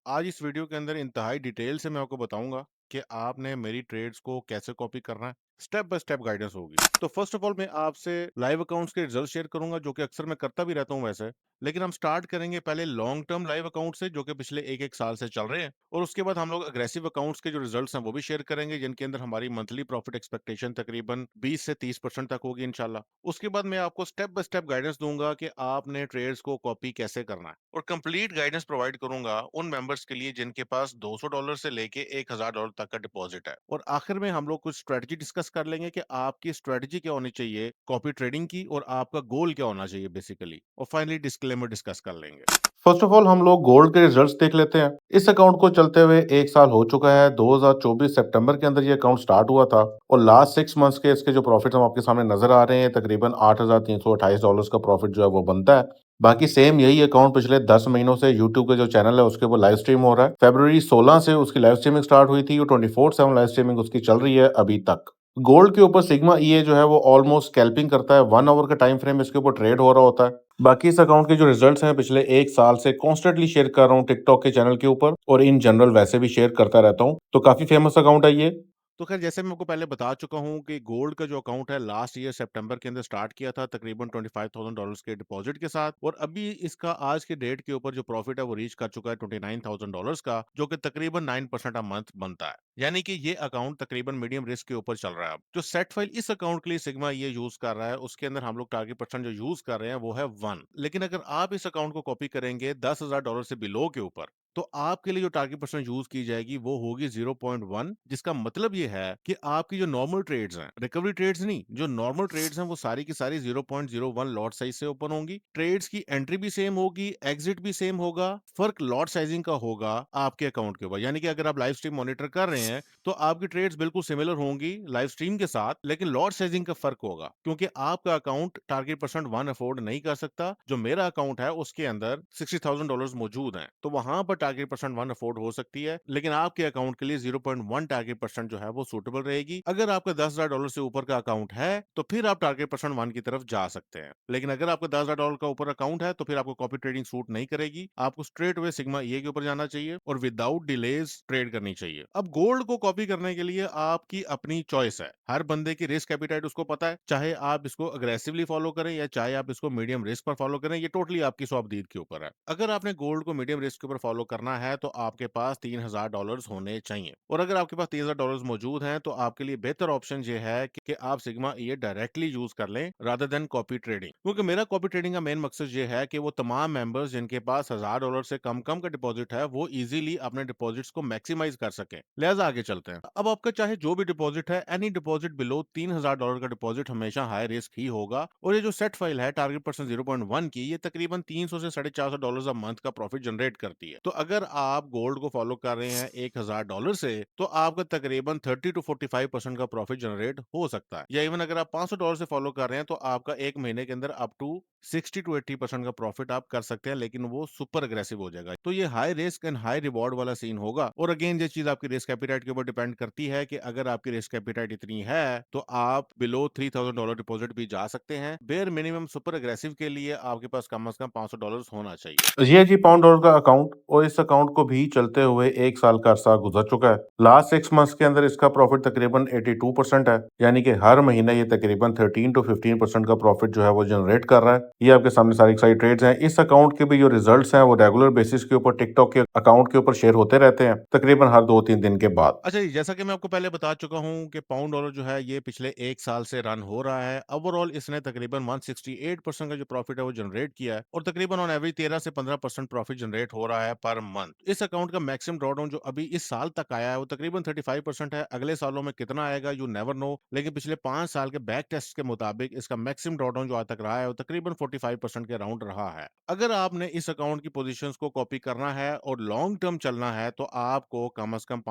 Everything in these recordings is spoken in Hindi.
आज इस वीडियो के अंदर इंतहाई डिटेल से मैं आपको बताऊंगा कि आपने मेरी ट्रेड्स को कैसे कॉपी करना है। स्टेप बाय स्टेप गाइडेंस होगी। तो फर्स्ट ऑफ ऑल मैं आपसे लाइव अकाउंट्स के रिजल्ट शेयर करूंगा, जो कि अक्सर मैं करता भी रहता हूं वैसे। लेकिन हम स्टार्ट करेंगे पहले लॉन्ग टर्म लाइव अकाउंट से, जो कि पिछले एक एक साल से चल रहे हैं, और उसके बाद हम लोग अग्रेसिव अकाउंट्स के जो रिजल्ट्स हैं वो भी शेयर करेंगे, जिनके अंदर हमारी मंथली प्रॉफिट एक्सपेक्टेशन तकरीबन 20 से 30% तक होगी इंशाल्लाह। उसके बाद मैं आपको स्टेप बाय स्टेप गाइडेंस दूंगा कि आपने ट्रेड्स को कॉपी कैसे करना है, और कंप्लीट गाइडेंस प्रोवाइड करूंगा उन मेंबर्स के लिए जिनके पास $200 से लेके $1000 तक का डिपॉजिट है। और आखिर में हम लोग कुछ स्ट्रेटजी डिस्कस कर लेंगे कि आपकी स्ट्रेटजी क्या होनी चाहिए कॉपी ट्रेडिंग की, और आपका गोल क्या होना चाहिए बेसिकली, और फाइनली डिस्क्लेमर डिस्कस कर लेंगे। फर्स्ट ऑफ ऑल हम लोग गोल्ड के रिजल्ट्स देख लेते हैं। इस अकाउंट को चलते हुए 1 साल हो चुका है। 2024 सितंबर के अंदर ये अकाउंट स्टार्ट हुआ था और लास्ट 6 मंथ्स के इसके जो प्रॉफिट हम आपके सामने नजर आ रहे हैं, तकरीबन $8,328 का प्रॉफिट जो है वो बनता है। बाकी सेम यही अकाउंट पिछले 10 महीनों से यूट्यूब के जो चैनल है उसके वो लाइव स्ट्रीम हो रहा है। फरवरी 16 से उसकी लाइव स्ट्रीमिंग स्टार्ट हुई थी और 24/7 लाइव स्ट्रीमिंग उसकी चल रही है अभी तक। गोल्ड के ऊपर सिग्मा ईए जो है वो ऑलमोस्ट स्कैल्पिंग करता है। 1 आवर का टाइम फ्रेम इसके ऊपर ट्रेड हो रहा होता है। बाकी इस अकाउंट के जो रिजल्ट्स हैं पिछले 1 साल से कॉन्स्टेंटली शेयर कर रहा हूँ टिकटॉक के चैनल के ऊपर, और इन जनरल वैसे भी शेयर करता रहता हूँ। तो काफी फेमस अकाउंट है ये। तो खैर, जैसे मैं आपको पहले बता चुका हूँ कि गोल्ड का जो अकाउंट है लास्ट ईयर सितंबर के अंदर स्टार्ट किया था तकरीबन $25,000 के डिपॉजिट के साथ, और अभी इसका आज के डेट के ऊपर जो प्रॉफिट है वो रीच कर चुका है $29,000 का, जो कि तकरीबन 9% अ मंथ बनता है। यानी कि ये अकाउंट तकरीबन मीडियम रिस्क के ऊपर चल रहा है। अब जो सेट फाइल इस अकाउंट के लिए सिग्मा ये यूज कर रहा है, उसके अंदर हम लोग टारगेट परसेंट जो यूज कर रहे हैं वो है 1। लेकिन अगर आप इस अकाउंट को कॉपी करेंगे $10,000 से बिलो के ऊपर, तो आपके लिए जो टारगेट परसेंट यूज की जाएगी वो होगी 0.1। जिसका मतलब ये है कि आपकी जो नॉर्मल ट्रेड्स हैं, रिकवरी ट्रेड्स नहीं, जो नॉर्मल ट्रेड्स हैं वो सारी की सारी 0.01 लॉट साइज से ओपन होंगी। ट्रेड्स की एंट्री भी सेम होगी, एग्जिट भी सेम होगा। फर्क लॉट साइजिंग का होगा आपके अकाउंट के ऊपर। यानी कि अगर आप लाइव स्ट्रीम मॉनिटर कर रहे हैं तो आपकी ट्रेड्स बिल्कुल सिमिलर होंगी लाइव स्ट्रीम के साथ, लेकिन लॉट साइजिंग का फर्क होगा, क्योंकि आपका अकाउंट टारगेट परसेंट 1 अफोर्ड नहीं कर सकता। जो मेरा अकाउंट है उसके अंदर $60,000 मौजूद हैं, तो वहां पर टारगेट परसेंट 1 अफोर्ड हो सकती है, लेकिन आपके अकाउंट के लिए 0.1 टारगेट परसेंट जो है वो सूटेबल रहेगी। अगर आपका $10,000 से ऊपर का अकाउंट है तो फिर आप टारगेट परसेंट 1 की तरफ जा सकते हैं, लेकिन अगर आपका $10,000 का ऊपर अकाउंट है तो फिर आपको कॉपी ट्रेडिंग सूट नहीं करेगी। आपको स्ट्रेट वे सिग्मा ये के ऊपर जाना चाहिए और विदाउट डिलेज ट्रेड करनी चाहिए। अब गोल्ड को कॉपी करने के लिए आपकी अपनी चॉइस है। हर बंदे की रिस्क एपिटाइट उसको पता है, चाहे आप इसको अग्रेसिवली फॉलो करें या चाहे आप इसको मीडियम रिस्क पर फॉलो करें, ये टोटली आपकी स्वाबदीद के ऊपर है। अगर आपने गोल्ड को मीडियम रिस्क के ऊपर फॉलो करना है तो आपके पास $3,000 होने चाहिए, और अगर आपके पास $3,000 मौजूद हैं तो आपके लिए बेहतर ऑप्शन ये है कि आप सिग्मा ये डायरेक्टली यूज कर लें रादर देन कॉपी ट्रेडिंग। क्योंकि मेरा कॉपी ट्रेडिंग का मेन मकसद ये है कि वो तमाम मेंबर्स जिनके पास $1,000 से कम कम का डिपॉजिट है वो इजीली अपने डिपॉजिट्स को मैक्सिमाइज कर सकें। लिहाजा आगे चलते हैं। अब आपका चाहे जो भी डिपॉजिट है, एनी डिपॉजिट बिलो $3,000 का डिपॉजिट हमेशा हाई रिस्क ही होगा। और ये जो सेट फाइल है टारगेट परसेंट 0.1 की, ये तकरीबन 300 से $450 अ मंथ का प्रॉफिट जनरेट करती है। तो अगर आप गोल्ड को फॉलो कर रहे हैं $1,000 से, तो आपका तकरीबन 30 to 45% का प्रॉफिट जनरेट हो सकता है। या इवन अगर आप $500 से फॉलो कर रहे हैं तो आपका एक महीने के अंदर अप टू 60 to 80% का प्रॉफिट आप कर सकते हैं, लेकिन वो सुपर अग्रेसिव हो जाएगा। तो ये high risk and high reward वाला सीन होगा। और अगेन ये चीज आपकी रिस्क एपिटाइट के ऊपर डिपेंड करती है कि अगर आपकी रिस्क एपिटाइट इतनी है तो आप बिलो $3,000 डिपॉजिट भी जा सकते हैं। बेयर मिनिमम सुपर अग्रेसिव के लिए आपके पास कम से कम $500 होना चाहिए। ये जी पाउंड डॉलर का अकाउंट, और इस अकाउंट को भी चलते हुए 1 साल का अरसा गुजर चुका है। लास्ट 6 मंथ्स के अंदर इसका प्रॉफिट तकरीबन 82% है। यानी कि हर महीने ये तकरीबन 13 to 15% का प्रॉफिट जो है वो जनरेट कर रहा है। ये आपके सामने सारी सारी ट्रेड्स हैं। इस अकाउंट के भी जो रिजल्ट्स हैं वो रेगुलर बेसिस के ऊपर टिकटॉक के अकाउंट के ऊपर शेयर होते रहते हैं, तकरीबन हर 2-3 दिन के बाद। अच्छा जी, जैसा कि मैं आपको पहले बता चुका हूँ कि पाउंड डॉलर जो है ये पिछले एक साल से रन हो रहा है। ओवरऑल इसने तकरीबन 168% का जो प्रॉफिट है वो जनरेट किया है, और तकरीबन ऑन एवरेज 13 से 15% प्रॉफिट जनरेट हो रहा है पर मंथ। इस अकाउंट का मैक्सिमम ड्रॉडाउन जो अभी इस साल तक आया है वो तकरीबन 35% है। अगले सालों में कितना आएगा यू नेवर नो, लेकिन पिछले 5 साल के बैक टेस्ट के मुताबिक इसका मैक्सिमम ड्रॉडाउन जो आज तक रहा है वो तकरीबन 45% के अराउंड रहा है। अगर आपने इस अकाउंट की पोजीशंस को कॉपी करना है और लॉन्ग टर्म चलना है तो आपको कम से कम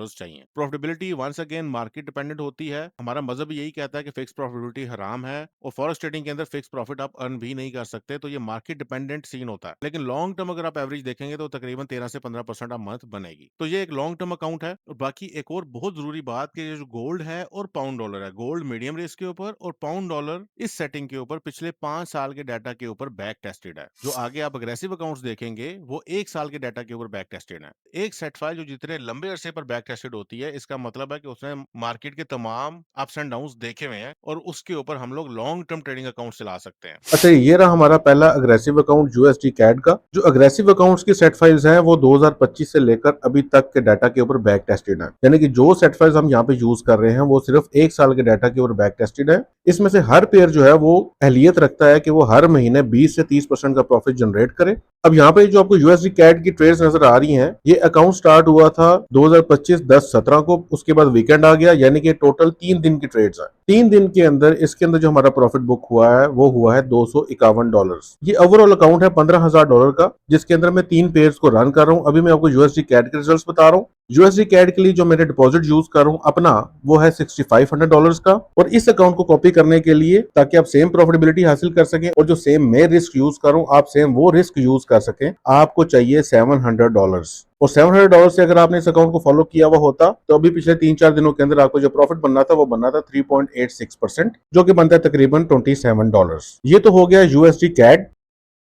डॉलर्स चाहिए। Profitability once again market dependent होती है। हमारा मजहब यही कहता है कि फिक्स प्रॉफिटेबिलिटी हराम है और फॉरेक्स ट्रेडिंग के अंदर फिक्स प्रॉफिट आप अर्न भी नहीं कर सकते, तो ये मार्केट डिपेंडेंट सीन होता है। लेकिन लॉन्ग टर्म अगर आप एवरेज देखेंगे तो तकरीबन 13 से 15% आप मंथ बनेगी। तो ये एक लॉन्ग टर्म अकाउंट है। और बाकी एक और बहुत जरूरी बात कि ये जो गोल्ड है और पाउंड डॉलर है, गोल्ड मीडियम रिस्क के ऊपर और पाउंड डॉलर इस सेटिंग के ऊपर पिछले 5 साल के डाटा के ऊपर बैक टेस्टेड है। जो आगे आप अग्रेसिव अकाउंट्स देखेंगे वो 1 साल के डाटा के ऊपर बैक टेस्टेड है। एक सेट फाइल जो जितने लंबे अरसे पर बैक टेस्टेड होती है, इसका मतलब है कि उसने मार्केट के तमाम अप्स एंड डाउन्स देखे हुए हैं और उसके ऊपर हम लोग लॉन्ग टर्म ट्रेडिंग अकाउंट चला सकते हैं। अच्छा, ये रहा हमारा पहला अग्रेसिव अकाउंट यूएसडी कैड का। जो अग्रेसिव अकाउंट्स की सेट फाइल्स हैं वो 2025 से लेकर अभी तक के डाटा के ऊपर बैक टेस्टेड है, यानी कि जो सेट फाइल्स हम यहाँ पे यूज कर रहे हैं वो सिर्फ 1 साल के डाटा के ऊपर बैक टेस्टेड है। इसमें से हर पेयर जो है वो अहलियत रखता है कि वो हर महीने 20 से 30% का प्रॉफिट जनरेट करे। अब यहाँ पे जो आपको यूएसडी कैड की ट्रेड्स नजर आ रही हैं, ये अकाउंट स्टार्ट हुआ था 2025-10-17 को, उसके बाद वीकेंड आ गया, यानी कि टोटल 3 दिन की ट्रेड्स है। 3 दिन के अंदर इसके अंदर जो हमारा प्रॉफिट बुक हुआ है वो हुआ है $251। ये ओवरऑल अकाउंट है $15,000 का, जिसके अंदर मैं 3 पेयर्स को रन कर रहा हूँ। अभी मैं आपको यूएसडी कैड के रिजल्ट बता रहा हूँ। यूएसडी कैड के लिए जो मैंने डिपॉजिट यूज कर रहा हूँ अपना, वो है $6,500 का। और इस अकाउंट को कॉपी करने के लिए, ताकि आप सेम प्रॉफिटेबिलिटी हासिल कर सकें और जो सेम मैं रिस्क यूज कर रहा हूँ आप सेम वो रिस्क यूज कर सकें, आपको चाहिए $700। और $700 से अगर आपने इस अकाउंट को फॉलो किया हुआ होता तो अभी पिछले 3-4 दिनों के अंदर आपको जो प्रॉफिट बनना था वो बनना था 3.86%, जो कि बनता है तकरीबन $27। ये तो हो गया यूएसडी कैड।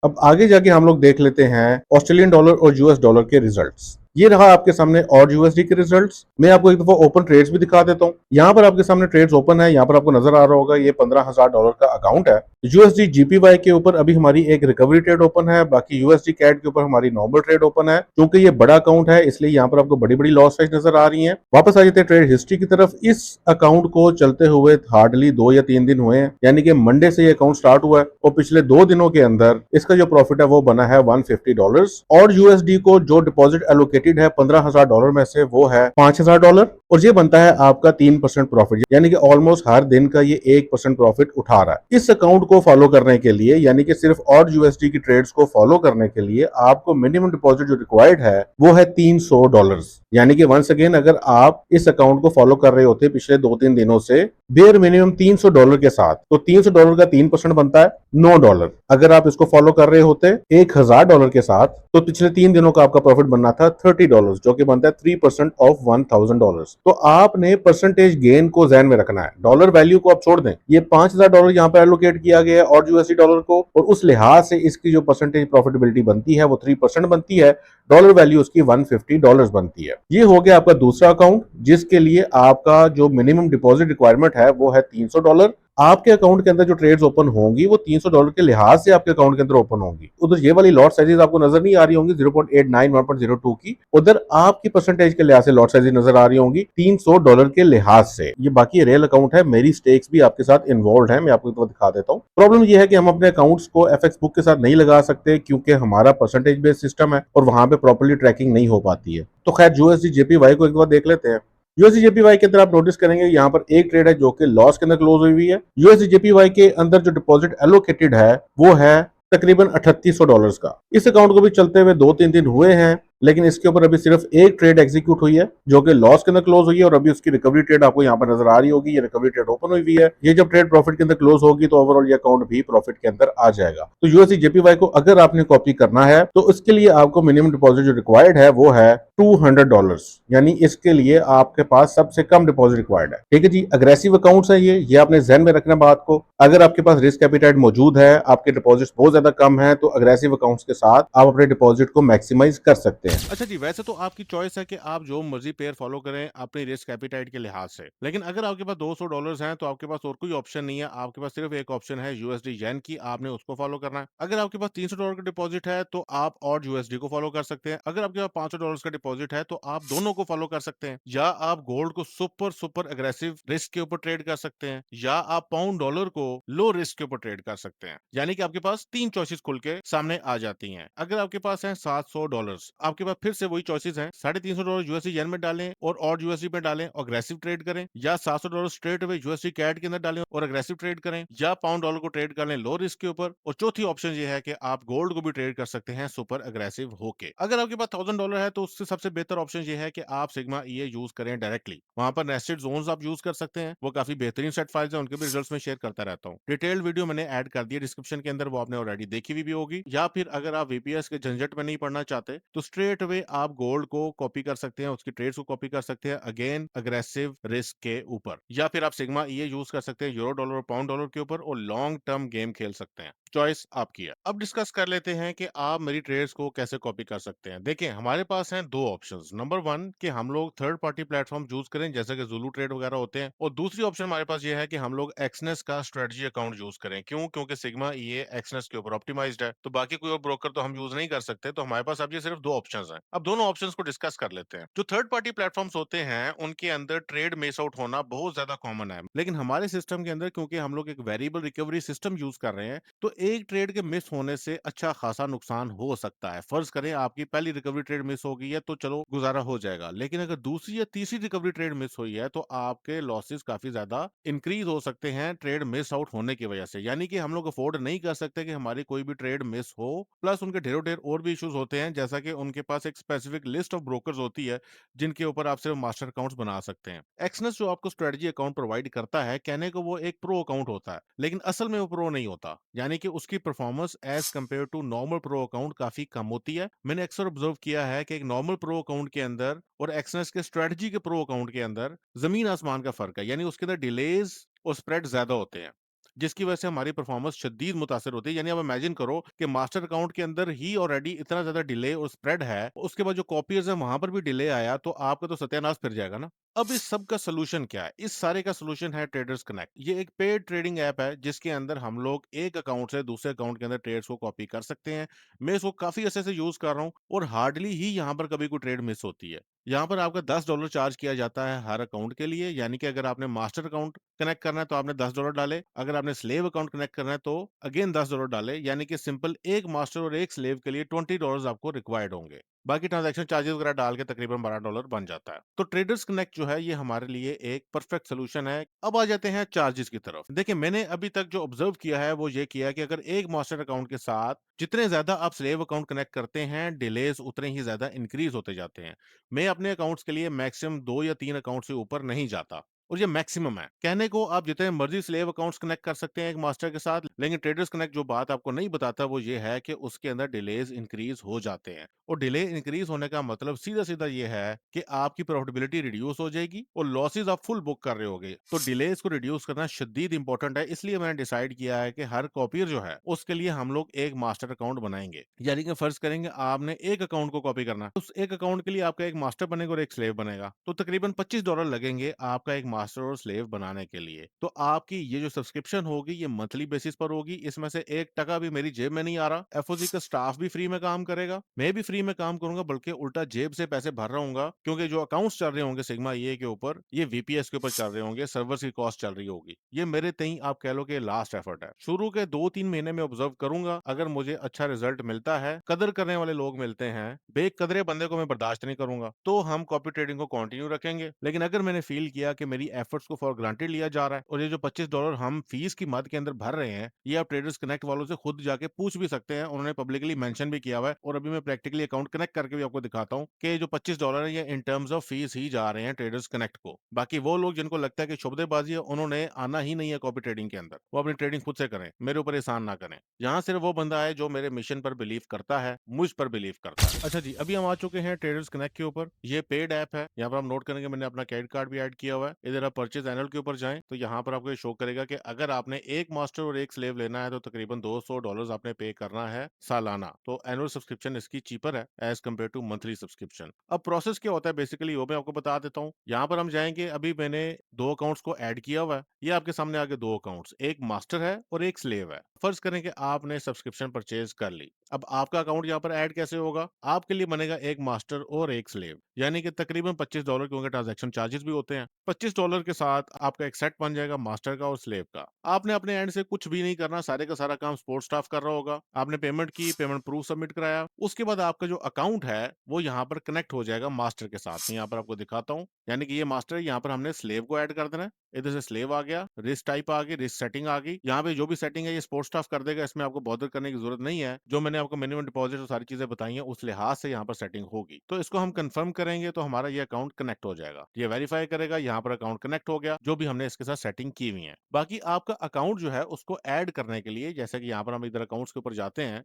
अब आगे जाके हम लोग देख लेते हैं ऑस्ट्रेलियन डॉलर और यूएस डॉलर के रिजल्ट्स। ये रहा आपके सामने और यूएसडी के रिजल्ट्स। मैं आपको एक दफा ओपन ट्रेड्स भी दिखा देता हूँ। यहाँ पर आपके सामने ट्रेड्स ओपन है, यहाँ पर आपको नजर आ रहा होगा ये $15,000 का अकाउंट है। यूएसडी जीपीवाई के ऊपर अभी हमारी एक रिकवरी ट्रेड ओपन है, बाकी यूएसडी कैड के ऊपर हमारी नॉर्मल ट्रेड ओपन है। क्योंकि ये बड़ा अकाउंट है इसलिए यहाँ पर आपको बड़ी बड़ी लॉस साइज नजर आ रही है। वापस आ जाते हैं ट्रेड हिस्ट्री की तरफ। इस अकाउंट को चलते हुए हार्डली 2 या 3 दिन हुए हैं, यानी कि मंडे से ये अकाउंट स्टार्ट हुआ है और पिछले 2 दिनों के अंदर इसका जो प्रॉफिट है वो बना है $150। और यूएसडी को जो डिपॉजिट एलोकेटेड है $15,000 में से वो है $5,000, और ये बनता है आपका 3% प्रॉफिट, यानी कि ऑलमोस्ट हर दिन का ये 1% प्रॉफिट उठा रहा है। इस अकाउंट को फॉलो करने के लिए, यानी कि सिर्फ और यूएसडी की ट्रेड्स को फॉलो करने के लिए आपको मिनिमम डिपॉजिट जो रिक्वायर्ड है वो है $300। यानी कि वंस अगेन अगर आप इस अकाउंट को फॉलो कर रहे होते पिछले 2-3 दिनों से बेयर मिनिमम $300 के साथ, तो $300 का 3% बनता है $9। अगर आप इसको फॉलो कर रहे होते $1,000 के साथ, तो पिछले 3 दिनों का आपका प्रॉफिट बनना था $30, जो कि बनता है 3% ऑफ $1,000। तो आपने परसेंटेज गेन को ध्यान में रखना है, डॉलर वैल्यू को आप छोड़ दें। ये $5,000 यहाँ पर एलोकेट किया गया है और यूएसडी डॉलर को, और उस लिहाज से इसकी जो परसेंटेज प्रॉफिटेबिलिटी बनती है वो 3% बनती है। डॉलर वैल्यू उसकी $150 बनती है। ये हो गया आपका दूसरा अकाउंट, जिसके लिए आपका जो मिनिमम डिपॉजिट रिक्वायरमेंट है वो है $300। आपके अकाउंट के अंदर जो ट्रेड्स ओपन होंगी वो $300 के लिहाज से आपके अकाउंट के अंदर ओपन होंगी। उधर ये वाली लॉट साइजेस आपको नजर नहीं आ रही होंगी 0.89 1.02 की, उधर आपकी परसेंटेज के लिहाज से लॉट साइजेस नजर आ रही होंगी $300 के लिहाज से। ये बाकी रियल अकाउंट है, मेरी स्टेक्स भी आपके साथ इन्वॉल्व है, मैं आपको तो दिखा देता हूँ। प्रॉब्लम ये है कि हम अपने अकाउंट्स को एफएक्स बुक के साथ नहीं लगा सकते, क्योंकि हमारा परसेंटेज बेस्ड सिस्टम है और वहां पे प्रॉपर्ली ट्रैकिंग नहीं हो पाती है। तो खैर यूएसडी जेपीवाई को एक बार देख लेते हैं। यूएसडी जेपीवाई के अंदर आप नोटिस करेंगे यहाँ पर एक ट्रेड है जो कि लॉस के अंदर क्लोज हुई हुई है। यूएसडी जेपीवाई के अंदर जो डिपॉजिट एलोकेटेड है वो है तकरीबन $3,800 का। इस अकाउंट को भी चलते हुए 2-3 दिन हुए हैं, लेकिन इसके ऊपर अभी सिर्फ एक ट्रेड एग्जीक्यूट हुई है जो कि लॉस के अंदर क्लोज हुई है, और अभी उसकी रिकवरी ट्रेड आपको यहाँ पर नजर आ रही होगी। ये रिकवरी ट्रेड ओपन हुई हुई है। ये जब ट्रेड प्रॉफिट के अंदर क्लोज होगी तो ओवरऑल ये अकाउंट भी प्रॉफिट के अंदर आ जाएगा। तो यूएसडी जेपीवाई को अगर आपने कॉपी करना है तो उसके लिए आपको मिनिमम डिपॉजिट जो रिक्वायर्ड है वो है $200, यानी इसके लिए आपके पास सबसे कम डिपॉजिट रिक्वायर्ड है। ठीक है जी, अग्रेसिव अकाउंट्स है ये आपने ध्यान में रखना बात को। अगर आपके पास रिस्क एपिटाइट मौजूद है, आपके डिपॉजिट बहुत ज्यादा कम है, तो अग्रेसिव अकाउंट्स के साथ आप अपने डिपॉजिट को मैक्सिमाइज कर सकते हैं। अच्छा जी, वैसे तो आपकी चॉइस है कि आप जो मर्जी पेयर फॉलो करें अपनी रिस्क एपिटाइट के लिहाज से, लेकिन अगर आपके पास $200 हैं तो आपके पास और कोई ऑप्शन नहीं है। आपके पास सिर्फ एक ऑप्शन है यूएसडी येन की, आपने उसको फॉलो करना है। अगर आपके पास $300 का डिपॉजिट है तो आप और यूएसडी को फॉलो कर सकते हैं। अगर आपके पास $500 का डिपॉजिट है तो आप दोनों को फॉलो कर सकते हैं, या आप गोल्ड को सुपर सुपर अग्रेसिव रिस्क के ऊपर ट्रेड कर सकते हैं, या आप पाउंड डॉलर को लो रिस्क के ऊपर ट्रेड कर सकते हैं। यानी कि आपके पास 3 चॉइसेस खुल के सामने आ जाती हैं। अगर आपके पास है $700, आपके पास फिर से वही चॉइसेस हैं, $350 यूएसडी येन में डालें और यूएसडी में डालें और अग्रेसिव ट्रेड करें, या $700 स्ट्रेट अवे यूएसडी कैड के अंदर डालें और अग्रेसिव ट्रेड करें, या पाउंड डॉलर को ट्रेड कर लें लो रिस्क के ऊपर। और चौथी ऑप्शन ये है कि आप गोल्ड को भी ट्रेड कर सकते हैं सुपर अग्रेसिव होके। अगर आपके पास $1,000 है तो उससे सबसे बेहतर ऑप्शन ये है कि आप सिग्मा ईए यूज करें डायरेक्टली। वहां पर नेस्टेड जोन्स आप यूज कर सकते हैं, वो काफी बेहतरीन सेट फाइल्स हैं, उनके भी रिजल्ट्स में शेयर करता रहता हूँ। डिटेल्ड वीडियो मैंने ऐड कर दी है डिस्क्रिप्शन के अंदर, वो आपने ऑलरेडी देखी हुई भी होगी। या फिर अगर आप वीपीएस के झंझट में नहीं पड़ना चाहते तो स्ट्रेट अवे आप गोल्ड को कॉपी कर सकते हैं, उसकी ट्रेड्स को कॉपी कर सकते हैं, अगेन अग्रेसिव रिस्क के ऊपर। या फिर आप सिग्मा ईए यूज कर सकते हैं यूरो डॉलर और पाउंड डॉलर के ऊपर, और लॉन्ग टर्म गेम खेल सकते हैं। चॉइस आपकी है। अब डिस्कस कर लेते हैं कि आप मेरी ट्रेड्स को कैसे कॉपी कर सकते हैं। देखिए, हमारे पास हैं दो ऑप्शंस। नंबर वन कि हम लोग थर्ड पार्टी प्लेटफॉर्म यूज करें, जैसे कि ज़ुलू ट्रेड वगैरह होते हैं, और दूसरी ऑप्शन हमारे पास ये है कि हम लोग एक्सनेस का स्ट्रेटजी अकाउंट यूज करें। क्यों? क्योंकि सिग्मा ये एक्सनेस के ऊपर ऑप्टिमाइज्ड है, तो बाकी कोई और ब्रोकर तो हम यूज नहीं कर सकते। तो हमारे पास अब ये सिर्फ दो ऑप्शंस हैं। अब दोनों ऑप्शंस को डिस्कस कर लेते हैं। जो थर्ड पार्टी प्लेटफॉर्म्स होते हैं उनके अंदर ट्रेड मिस आउट होना बहुत ज्यादा कॉमन है, लेकिन हमारे सिस्टम के अंदर क्योंकि हम लोग एक वेरिएबल रिकवरी सिस्टम यूज कर रहे हैं, तो एक ट्रेड के मिस होने से अच्छा खासा नुकसान हो सकता है। फर्ज करें आपकी पहली रिकवरी ट्रेड मिस हो गई है, तो चलो गुजारा हो जाएगा, लेकिन अगर दूसरी या तीसरी रिकवरी ट्रेड मिस हुई है तो आपके लॉसेस काफी ज्यादा इंक्रीज हो सकते हैं ट्रेड मिस आउट होने की वजह से। यानी कि हम लोग अफोर्ड नहीं कर सकते कि हमारी कोई भी ट्रेड मिस हो। प्लस उनके ढेरों ढेर और भी इश्यूज होते हैं, जैसा कि उनके पास एक स्पेसिफिक लिस्ट ऑफ ब्रोकर्स होती है जिनके ऊपर आप सिर्फ मास्टर अकाउंट्स बना सकते हैं। एक्सनेस जो आपको स्ट्रेटजी अकाउंट प्रोवाइड करता है, कहने को वो एक प्रो अकाउंट होता है, लेकिन असल में वो प्रो नहीं होता। यानी कि उसकी performance as compare to normal pro account काफी कम होती है। मैंने अक्सर ऑब्जर्व किया है कि एक नॉर्मल प्रो अकाउंट के अंदर और एक्सनेस के स्ट्रेटजी के प्रो अकाउंट के अंदर जमीन आसमान का फर्क है। यानी उसके अंदर डिलेज और स्प्रेड ज्यादा होते हैं, जिसकी वजह से हमारी परफॉर्मेंस शदीद मुतासर होती है। यानी आप इमेजिन करो कि मास्टर अकाउंट के अंदर ही ऑलरेडी इतना ज्यादा डिले और स्प्रेड है, उसके बाद जो कॉपियर्स है वहां पर भी डिले आया, तो आपका तो सत्यानाश फिर जाएगा ना। अब इस सब का सोल्यूशन क्या है? इस सारे का सोल्यूशन है ट्रेडर्स कनेक्ट। ये एक पेड ट्रेडिंग ऐप है जिसके अंदर हम लोग एक अकाउंट से दूसरे अकाउंट के अंदर ट्रेड्स को कॉपी कर सकते हैं। मैं इसको काफी अच्छे से यूज कर रहा हूँ और हार्डली ही यहाँ पर कभी कोई ट्रेड मिस होती है। यहाँ पर आपका $10 चार्ज किया जाता है हर अकाउंट के लिए। यानी कि अगर आपने मास्टर अकाउंट कनेक्ट करना है तो आपने $10 डाले, अगर आपने स्लेव अकाउंट कनेक्ट करना है तो अगेन $10 डाले। यानी कि सिंपल एक मास्टर और एक स्लेव के लिए $20 आपको रिक्वायर्ड होंगे। बाकी ट्रांजैक्शन चार्जेस वगैरह डाल के तकरीबन $12 बन जाता है। तो ट्रेडर्स कनेक्ट जो है ये हमारे लिए एक परफेक्ट सोल्यूशन है। अब आ जाते हैं चार्जेस की तरफ। देखिए, मैंने अभी तक जो ऑब्जर्व किया है वो ये किया कि अगर एक मास्टर अकाउंट के साथ जितने ज्यादा आप स्लेव अकाउंट कनेक्ट करते हैं, डिलेज उतने ही ज्यादा इंक्रीज होते जाते हैं। मैं अपने अकाउंट्स के लिए मैक्सिमम 2 या 3 अकाउंट से ऊपर नहीं जाता, और ये मैक्सिमम है। कहने को आप जितने मर्जी स्लेव अकाउंट्स कनेक्ट कर सकते हैं एक मास्टर के साथ, लेकिन ट्रेडर्स कनेक्ट जो बात आपको नहीं बताता वो ये है कि उसके अंदर डिलेज इंक्रीज हो जाते हैं। और डिले इंक्रीज होने का मतलब सीधा सीधा ये है कि आपकी प्रॉफिटेबिलिटी रिड्यूस हो जाएगी और लॉसेस आप फुल बुक कर रहे होगे। तो डिलेज को रिड्यूस करना शदीद इंपॉर्टेंट है, इसलिए मैंने डिसाइड किया है कि हर कॉपियर जो है उसके लिए हम लोग एक मास्टर अकाउंट बनाएंगे। यानी कि फर्ज करेंगे आपने एक अकाउंट को कॉपी करना, उस एक अकाउंट के लिए आपका एक मास्टर बनेगा और एक स्लेव बनेगा, तो तकरीबन $25 लगेंगे आपका एक मास्टर और स्लेव बनाने के लिए। तो आपकी ये जो सब्सक्रिप्शन होगी ये मंथली बेसिस पर होगी, इसमें से 1 टका भी मेरी जेब में नहीं आ रहा। एफओजी का स्टाफ भी फ्री में काम करेगा, मैं भी फ्री में काम करूंगा, बल्कि उल्टा जेब से पैसे भर रहा हूँ, क्योंकि जो अकाउंट्स चल रहे होंगे सिग्मा ये के ऊपर, ये वीपीएस के ऊपर चल रहे होंगे, सर्वर्स की कॉस्ट चल रही होगी। ये मेरे तई आप कह लो कि लास्ट एफर्ट है। शुरू के 2-3 महीने में ऑब्जर्व करूंगा, अगर मुझे अच्छा रिजल्ट मिलता है, कदर करने वाले लोग मिलते हैं, बेकदरे बंदे को मैं बर्दाश्त नहीं करूंगा, तो हम कॉपी ट्रेडिंग को कंटिन्यू रखेंगे। लेकिन अगर मैंने फील किया कि मेरी एफर्ट्स को फॉर ग्रांटेड लिया जा रहा है, और ये जो $25 हम फीस की मद के अंदर भर रहे हैं, ये आप ट्रेडर्स कनेक्ट वालों से खुद जाके पूछ भी सकते हैं, उन्होंने पब्लिकली मेंशन भी किया हुआ है, और अभी मैं प्रैक्टिकली अकाउंट कनेक्ट करके भी आपको दिखाता हूँ कि जो $25 है ये इन टर्म्स ऑफ फीस ही जा रहे हैं ट्रेडर्स कनेक्ट को। बाकी वो लोग जिनको लगता है कि शुभदेबाजी है, उन्होंने आना ही नहीं है कॉपी ट्रेडिंग के अंदर, वो अपनी ट्रेडिंग खुद से करें, मेरे ऊपर एहसान ना करें। यहाँ सिर्फ वो बंदा है जो मेरे मिशन पर बिलीव करता है, मुझ पर बिलीव करता है। अच्छा जी, अभी हम आ चुके हैं ट्रेडर्स कनेक्ट के ऊपर। ये पेड ऐप है, यहाँ पर हम नोट करेंगे मैंने अपना क्रेडिट कार्ड भी ऐड किया हुआ है। इधर आप परचेज एनुअल के ऊपर जाएं तो यहाँ पर आपको ये शो करेगा कि अगर आपने एक मास्टर और एक स्लेव लेना है तो तकरीबन $200 आपने पे करना है सालाना। तो एनुअल सब्सक्रिप्शन इसकी चीपर है as compare to monthly subscription. अब प्रोसेस क्या होता है बेसिकली वो मैं आपको बता देता हूँ। यहाँ पर हम जाएंगे, अभी मैंने दो अकाउंट्स को ऐड किया हुआ है, ये आपके सामने आगे दो अकाउंट्स, एक मास्टर है और एक स्लेव है। फर्ज करें कि आपने सब्सक्रिप्शन परचेज कर ली। अब आपका अकाउंट यहाँ पर ऐड कैसे होगा? आपके लिए बनेगा एक मास्टर और एक स्लेव, यानी कि तकरीबन $25, क्योंकि ट्रांजैक्शन चार्जेस भी होते हैं। $25 के साथ आपका एक सेट बन जाएगा मास्टर का और स्लेव का। आपने अपने एंड से कुछ भी नहीं करना, सारे का सारा काम सपोर्ट स्टाफ कर रहा होगा। आपने पेमेंट की, पेमेंट प्रूफ सबमिट कराया, उसके बाद आपका जो अकाउंट है वो यहाँ पर कनेक्ट हो जाएगा मास्टर के साथ। मैं यहाँ पर आपको दिखाता हूँ, यानी कि ये मास्टर है, यहाँ पर हमने स्लेव को ऐड कर देना है। इधर से स्लेव आ गया, रिस्क टाइप आ गई, रिस्क सेटिंग आ गई। यहाँ पे जो भी सेटिंग है ये सपोर्ट स्टाफ कर देगा, इसमें आपको बॉदर करने की जरूरत नहीं है। जो मैंने मैंने आपको मिनिमम डिपॉज़िट और सारी चीज़ें बताई हैं, उस लिहाज से यहाँ पर सेटिंग होगी। तो इसको हम कन्फर्म करेंगे तो हमारा ये अकाउंट कनेक्ट हो जाएगा। ये वेरीफ़ाई करेगा, यहाँ पर अकाउंट कनेक्ट हो गया, जो भी हमने इसके साथ सेटिंग की हुई है। बाकी आपका अकाउंट जो है उसको ऐड करने के लिए, जैसे कि यहाँ पर हम इधर अकाउंट्स के ऊपर जाते हैं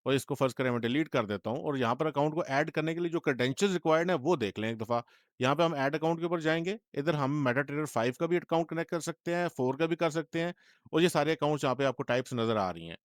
और इसको फ़र्ज़ करें मैं डिलीट कर देता हूँ और यहाँ पर अकाउंट को ऐड करने के लिए जो क्रेडेंशियल्स रिक्वायर्ड है वो देख लें एक दफ़ा। यहाँ पे हम ऐड अकाउंट के ऊपर जाएँगे, इधर हम मेटाट्रेडर 5 का भी अकाउंट कनेक्ट कर सकते हैं, 4 का भी कर सकते हैं और ये सारे अकाउंट्स यहाँ पे आपको टाइप्स नज़र आ रही हैं।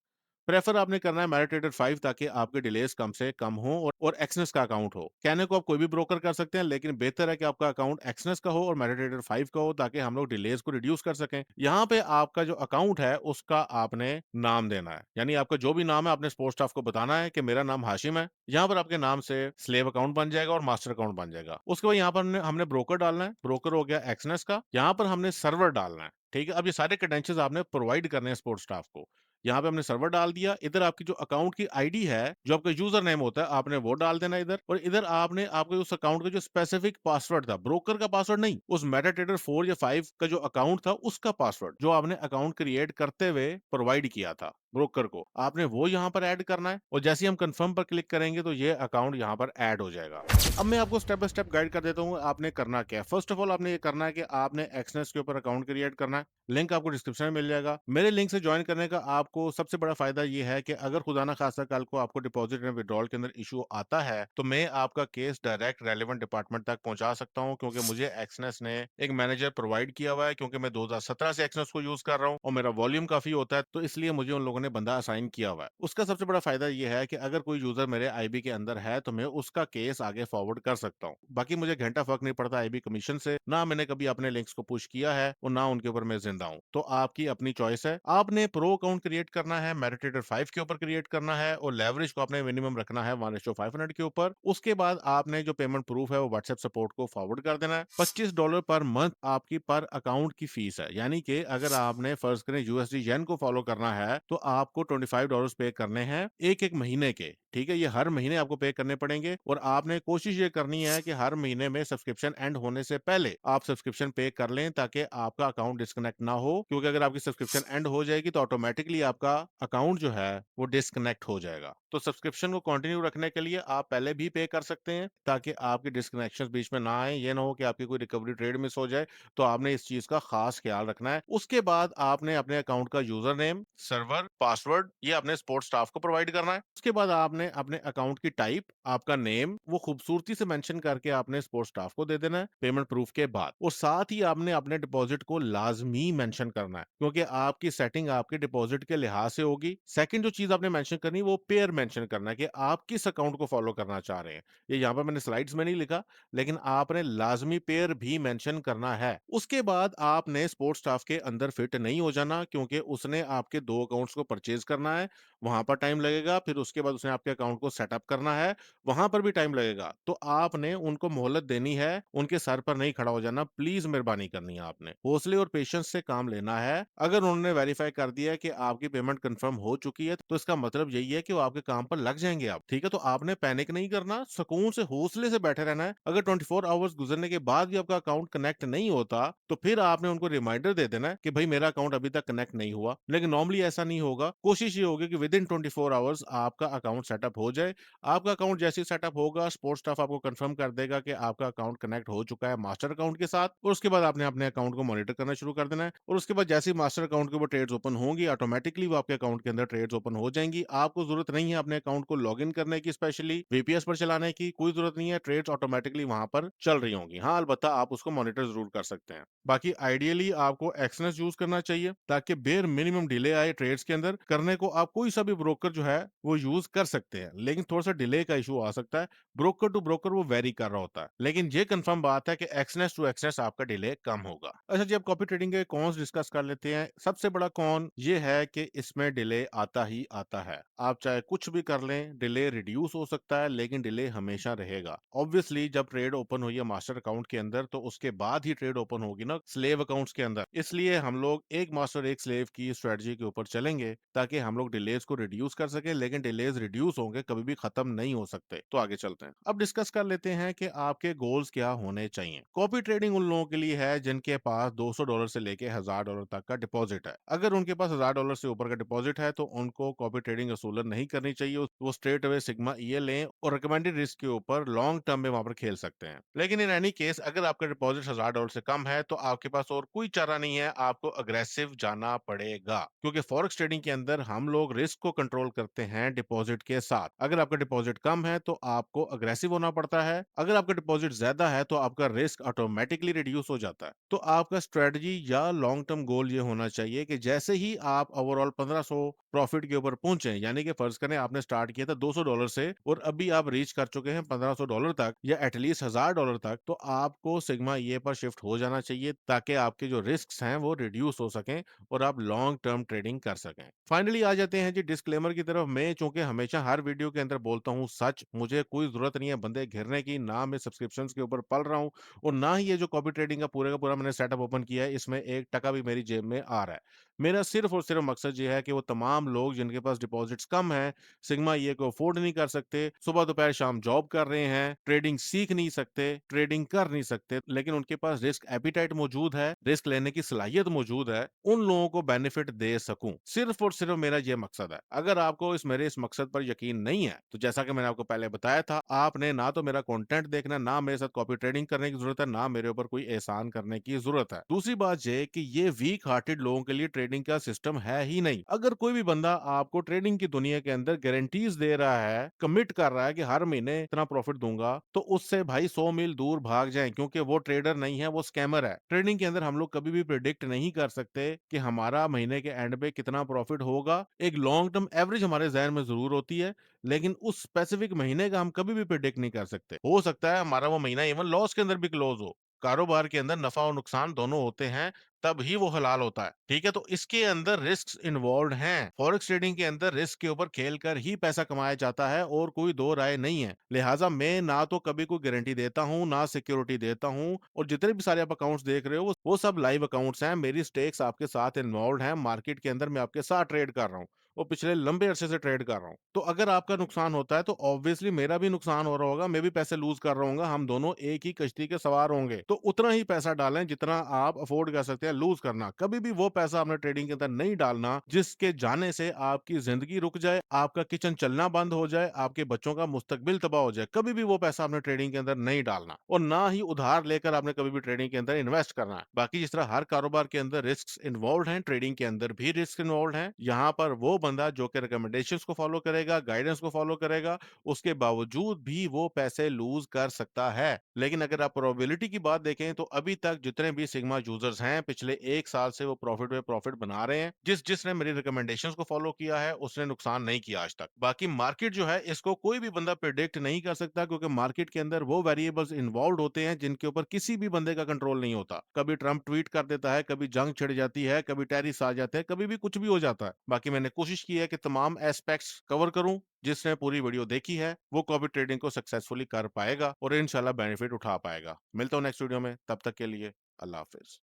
प्रेफर आपने करना है मेटाट्रेडर 5 ताकि आपके डिलेस कम से कम हो और एक्सनेस का अकाउंट हो। कहने को आप कोई भी ब्रोकर कर सकते हैं, लेकिन बेहतर है कि आपका अकाउंट एक्सनेस का हो और मेटाट्रेडर 5 का हो ताकि हम लोग डिलेस को रिड्यूस कर सकें। यहाँ पे आपका जो अकाउंट है उसका आपने नाम देना है, यानी आपका जो भी नाम है आपने सपोर्ट स्टाफ को बताना है कि मेरा नाम हाशिम है। यहाँ पर आपके नाम से स्लेव अकाउंट बन जाएगा और मास्टर अकाउंट बन जाएगा। उसके बाद यहाँ पर हमने हमने ब्रोकर डालना है, ब्रोकर हो गया एक्सनेस का। यहाँ पर हमने सर्वर डालना है, ठीक है। अब ये सारे क्रेडेंशियल्स आपने प्रोवाइड करने हैं सपोर्ट स्टाफ को। यहाँ पे हमने सर्वर डाल दिया, इधर आपकी जो अकाउंट की आईडी है, जो आपका यूजर नेम होता है, आपने वो डाल देना इधर और इधर आपने आपके उस अकाउंट का जो स्पेसिफिक पासवर्ड था, ब्रोकर का पासवर्ड नहीं, उस मेटाट्रेडर 4 या 5 का जो अकाउंट था, उसका पासवर्ड, जो आपने अकाउंट क्रिएट करते हुए प्रोवाइड किया था ब्रोकर को, आपने वो यहाँ पर ऐड करना है और जैसे ही हम कंफर्म पर क्लिक करेंगे तो ये अकाउंट यहाँ पर ऐड हो जाएगा। अब मैं आपको स्टेप बाय स्टेप गाइड कर देता हूँ, आपने करना क्या है। फर्स्ट ऑफ ऑल आपने ये करना है कि आपने एक्सनेस के ऊपर अकाउंट क्रिएट करना है। लिंक आपको डिस्क्रिप्शन में मिल जाएगा। मेरे लिंक से ज्वाइन करने का आपको सबसे बड़ा फायदा ये है कि अगर खुदा ना खास्ता कल को आपको डिपॉजिट एंड विड्रॉल के अंदर इशू आता है, तो मैं आपका केस डायरेक्ट रेलेवेंट डिपार्टमेंट तक पहुंचा सकता हूं, क्योंकि मुझे एक्सनेस ने एक मैनेजर प्रोवाइड किया हुआ है, क्योंकि मैं 2017 से एक्सनेस को यूज कर रहा हूं और मेरा वॉल्यूम काफी होता है, तो इसलिए मुझे उन लोगों ने बंदा असाइन किया हुआ है। उसका सबसे बड़ा फायदा ये है कि अगर कोई यूजर मेरे आईबी के अंदर है तो मैं उसका केस आगे फॉरवर्ड कर सकता हूँ। बाकी मुझे घंटा फर्क नहीं पड़ता आईबी कमीशन से, ना मैंने कभी अपने लिंक्स को पुश किया है और ना उनके ऊपर मैं जिंदा हूँ। तो आपकी अपनी चॉइस है। आपने प्रो अकाउंट क्रिएट करना है, मेटाट्रेडर 5 के ऊपर क्रिएट करना है और लेवरेज को आपने मिनिमम रखना है 1:500 के ऊपर। उसके बाद आपने जो पेमेंट प्रूफ है वो व्हाट्सएप सपोर्ट को फॉरवर्ड कर देना है। $25 पर मंथ आपकी पर अकाउंट की फीस है, यानी कि अगर आपने फर्ज करें यूएसडी येन को फॉलो करना है तो आपको $25 पे करने हैं एक एक महीने के, ठीक है। ये हर महीने आपको पे करने पड़ेंगे और आपने कोशिश ये करनी है कि हर महीने में सब्सक्रिप्शन एंड होने से पहले आप सब्सक्रिप्शन पे कर लें, ताकि आपका अकाउंट डिस्कनेक्ट ना हो, क्योंकि अगर आपकी सब्सक्रिप्शन एंड हो जाएगी तो ऑटोमेटिकली आपका अकाउंट जो है वो डिस्कनेक्ट हो जाएगा। तो सब्सक्रिप्शन को कंटिन्यू रखने के लिए आप पहले भी पे कर सकते हैं, ताकि आपकी डिस्कनेक्शन बीच में ना आए। ये ना हो कि आपकी कोई रिकवरी ट्रेड मिस हो जाए, तो आपने इस चीज का खास ख्याल रखना है। उसके बाद आपने अपने अकाउंट का यूजर नेम, सर्वर, पासवर्ड ये अपने सपोर्ट स्टाफ को प्रोवाइड करना है। उसके बाद आपने अपने अकाउंट की टाइप, आपका नेम वो खूबसूरती से मेंशन करके आपने सपोर्ट स्टाफ को दे देना है पेमेंट प्रूफ के बाद। और साथ ही आपने अपने डिपॉजिट को लाजमी मेंशन करना है, क्योंकि आपकी सेटिंग आपके डिपॉजिट के लिहाज से होगी। सेकंड जो चीज आपने मेंशन करनी है वो पेयर मेंशन करना है कि आप किस अकाउंट को फॉलो करना चाह रहे हैं। ये यहाँ पर मैंने स्लाइड्स में नहीं लिखा, लेकिन आपने लाजमी पेयर भी मेंशन करना है। उसके बाद आपने सपोर्ट स्टाफ के अंदर फिट नहीं हो जाना, क्योंकि उसने आपके दो अकाउंट्स को परचेज करना है, वहां पर टाइम लगेगा। फिर उसके बाद उसने आपके अकाउंट को सेटअप करना है, वहां पर भी टाइम लगेगा। तो आपने उनको मोहलत देनी है, उनके सर पर नहीं खड़ा हो जाना। प्लीज मेहरबानी करनी है, आपने हौसले और पेशेंस से काम लेना है। अगर उन्होंने वेरीफाई कर दिया कि आपकी पेमेंट कंफर्म हो चुकी है, तो इसका मतलब यही है कि वो आपके काम पर लग जाएंगे आप, ठीक है। तो आपने पैनिक नहीं करना, सुकून से हौसले से बैठे रहना है। अगर 24 आवर्स गुजरने के बाद भी आपका अकाउंट कनेक्ट नहीं होता, तो फिर आपने उनको रिमाइंडर दे देना है कि भाई मेरा अकाउंट अभी तक कनेक्ट नहीं हुआ। लेकिन नॉर्मली ऐसा नहीं होगा। कोशिश ये होगी कि विद इन 24 आवर्स आपका अकाउंट सेटअप हो जाए। आपका अकाउंट जैसे ही सेटअप होगा, सपोर्ट स्टाफ आपको कंफर्म कर देगा कि आपका अकाउंट कनेक्ट हो चुका है मास्टर अकाउंट के साथ, और उसके बाद आपने अपने अकाउंट को मॉनिटर करना शुरू कर देना है। और उसके बाद जैसे ही मास्टर अकाउंट के ऊपर ट्रेड्स ओपन होंगी, ऑटोमेटिकली वो आपके अकाउंट के अंदर ट्रेड्स ओपन हो जाएंगी। आपको जरूरत नहीं है अपने अकाउंट को लॉग इन करने की, स्पेशली वीपीएस पर चलाने की कोई जरूरत नहीं है। ट्रेड्स ऑटोमेटिकली वहां पर चल रही होंगी। हाँ, अलबत्ता आप उसको मॉनिटर जरूर कर सकते हैं। बाकी आइडियली आपको एक्सनेस यूज करना चाहिए, ताकि बेयर मिनिमम डिले आए ट्रेड्स के अंदर। करने को आप कोई सा भी ब्रोकर जो है वो यूज कर सकते हैं, लेकिन थोड़ा सा डिले का इशू आ सकता है। ब्रोकर टू ब्रोकर वो वेरी कर रहा होता है, लेकिन ये कंफर्म बात है कि एक्सनेस टू एक्सनेस आपका डिले कम होगा। अच्छा जी, अब कॉपी ट्रेडिंग के कॉन्स डिस्कस कर लेते हैं। सबसे बड़ा कॉन ये है कि इसमें डिले आता ही आता है। आप चाहे कुछ भी कर लें, डिले रिड्यूस हो सकता है, लेकिन डिले हमेशा रहेगा। ऑब्वियसली जब ट्रेड ओपन हुई है मास्टर अकाउंट के अंदर, तो उसके बाद ही ट्रेड ओपन होगी ना स्लेव अकाउंट्स के अंदर। इसलिए हम लोग एक मास्टर एक स्लेव की स्ट्रेटजी के ऊपर चलेंगे ताकि हम लोग डिलेज को रिड्यूस कर सकें, लेकिन डिलेज रिड्यूस होंगे, कभी भी खत्म नहीं हो सकते। तो आगे चलते हैं। अब डिस्कस कर लेते हैं कि आपके गोल्स क्या होने चाहिए। कॉपी ट्रेडिंग उन लोगों के लिए है जिनके पास $200 से लेके $1000 तक का डिपॉजिट है। अगर उनके पास $1000 से ऊपर का डिपॉजिट है तो उनको कॉपी ट्रेडिंग असूलन नहीं करनी चाहिए। वो स्ट्रेट अवे सिग्मा ईए लें और रिकमेंडेड रिस्क के ऊपर लॉन्ग टर्म में वहां पर खेल सकते हैं। लेकिन इन एनी केस अगर आपका डिपॉजिट $1000 से कम है तो आपके पास और कोई चारा नहीं है, आपको अग्रेसिव जाना पड़ेगा, क्योंकि फॉरेक्स ट्रेडिंग के अंदर हम लोग रिस्क को कंट्रोल करते हैं डिपॉजिट के साथ। अगर आपका डिपॉजिट कम है तो आपको अग्रेसिव होना पड़ता है, अगर आपका डिपॉजिट ज्यादा है तो आपका रिस्क ऑटोमेटिकली रिड्यूस हो जाता है। तो आपका स्ट्रेटजी या लॉन्ग टर्म गोल ये होना चाहिए कि जैसे ही आप ओवरऑल 1500 प्रॉफिट के ऊपर पहुंचे, यानी कि फर्ज करें आपने स्टार्ट किया था $200 से और अभी आप रीच कर चुके हैं $1500 तक या एटलीस्ट $1000 तक, तो आपको सिग्मा ये पर शिफ्ट हो जाना चाहिए ताकि आपके जो रिस्क हैं वो रिड्यूस हो सकें और आप लॉन्ग टर्म ट्रेडिंग कर सकें। फाइनली आ जाते हैं जी डिस्क्लेमर की तरफ। मैं चूंकि हमेशा हर वीडियो के अंदर बोलता हूँ सच, मुझे कोई जरूरत नहीं है बंदे घेरने की, ना मैं सब्सक्रिप्शन के ऊपर पल रहा हूँ और ना ही ये जो कॉपी ट्रेडिंग का पूरा मैंने सेटअप ओपन किया है इसमें 1 टका भी मेरी जेब में आ रहा है। मेरा सिर्फ और सिर्फ मकसद ये है कि वो तमाम लोग जिनके पास डिपॉजिट्स कम है, सिग्मा ये को अफोर्ड नहीं कर सकते, सुबह दोपहर शाम जॉब कर रहे हैं, ट्रेडिंग सीख नहीं सकते, ट्रेडिंग कर नहीं सकते, लेकिन उनके पास रिस्क एपिटाइट मौजूद है, रिस्क लेने की सलाहियत मौजूद है, उन लोगों को बेनिफिट दे सकूं। सिर्फ और सिर्फ मेरा ये मकसद है। अगर आपको मेरे इस मकसद पर यकीन नहीं है तो जैसा कि मैंने आपको पहले बताया था, आपने ना तो मेरा कंटेंट देखना, ना मेरे साथ कॉपी ट्रेडिंग करने की जरूरत है, ना मेरे ऊपर कोई एहसान करने की जरूरत है। दूसरी बात ये कि ये वीक हार्टेड लोगों के लिए ट्रेडिंग का सिस्टम है ही नहीं। अगर कोई भी बंदा आपको ट्रेडिंग की दुनिया के अंदर गारंटीज दे रहा है, कमिट कर रहा है कि हर महीने इतना प्रॉफिट दूंगा, तो उससे भाई 100 मील दूर भाग जाएं, क्योंकि वो ट्रेडर नहीं है, वो स्कैमर है। ट्रेडिंग के अंदर हम लोग कभी भी प्रिडिक्ट नहीं कर सकते कि हमारा महीने के एंड पे कितना प्रॉफिट होगा। एक लॉन्ग टर्म एवरेज हमारे जहन में जरूर होती है, लेकिन उस स्पेसिफिक महीने का हम कभी भी प्रिडिक्ट नहीं कर सकते। हो सकता है हमारा वो महीना इवन लॉस के अंदर भी क्लोज हो। कारोबार के अंदर नफा और नुकसान दोनों होते हैं, तब ही वो हलाल होता है। ठीक है, तो इसके अंदर रिस्क इन्वॉल्व हैं। फॉरेक्स ट्रेडिंग के अंदर रिस्क के ऊपर खेल कर ही पैसा कमाया जाता है और कोई दो राय नहीं है। लिहाजा मैं ना तो कभी कोई गारंटी देता हूँ, ना सिक्योरिटी देता हूँ, और जितने भी सारे आप अकाउंट्स देख रहे हो वो सब लाइव अकाउंट्स हैं। मेरी स्टेक्स आपके साथ इन्वॉल्व है, मार्केट के अंदर मैं आपके साथ ट्रेड कर रहा हूँ और पिछले लंबे अरसे से ट्रेड कर रहा हूँ। तो अगर आपका नुकसान होता है तो ऑब्वियसली मेरा भी नुकसान हो रहा होगा, मैं भी पैसे लूज कर रहा हूँ, हम दोनों एक ही कश्ती के सवार होंगे। तो उतना ही पैसा डालें जितना आप अफोर्ड कर सकते हैं लूज करना। कभी भी वो पैसा आपने ट्रेडिंग के अंदर नहीं डालना जिसके जाने से आपकी जिंदगी रुक जाए, आपका किचन चलना बंद हो जाए, आपके बच्चों का मुस्तकबिल तबाह हो जाए। कभी भी वो पैसा आपने ट्रेडिंग के अंदर नहीं डालना और ना ही उधार लेकर आपने कभी भी ट्रेडिंग के अंदर इन्वेस्ट करना है। बाकी जिस तरह हर कारोबार के अंदर रिस्क इन्वॉल्व हैं, ट्रेडिंग के अंदर भी रिस्क इन्वॉल्व हैं। यहाँ पर वो बंदा जो कि रिकमेंडेशंस को फॉलो करेगा, गाइडेंस को फॉलो करेगा, उसके बावजूद भी वो पैसे लूज कर सकता है। लेकिन अगर आप प्रोबेबिलिटी की बात देखें तो अभी तक जितने भी सिग्मा यूजर्स हैं पिछले 1 साल से वो प्रॉफिट पे प्रॉफिट बना रहे हैं। जिसने मेरी रिकमेंडेशंस को फॉलो किया है उसने नुकसान नहीं किया आज तक। बाकी मार्केट जो है इसको कोई भी बंदा प्रिडिक्ट नहीं कर सकता, क्योंकि मार्केट के अंदर वो वेरिएबल्स इन्वॉल्व होते हैं जिनके ऊपर किसी भी बंदे का कंट्रोल नहीं होता। कभी ट्रंप ट्वीट कर देता है, कभी जंग छिड़ जाती है, कभी टेरिस आ जाते हैं, कभी भी कुछ भी हो जाता है। बाकी मैंने कोशिश की है कि तमाम एस्पेक्ट्स कवर करूं। जिसने पूरी वीडियो देखी है वो कॉपी ट्रेडिंग को सक्सेसफुली कर पाएगा और इंशाल्लाह बेनिफिट उठा पाएगा। मिलता हूं नेक्स्ट वीडियो में, तब तक के लिए अल्लाह हाफिज।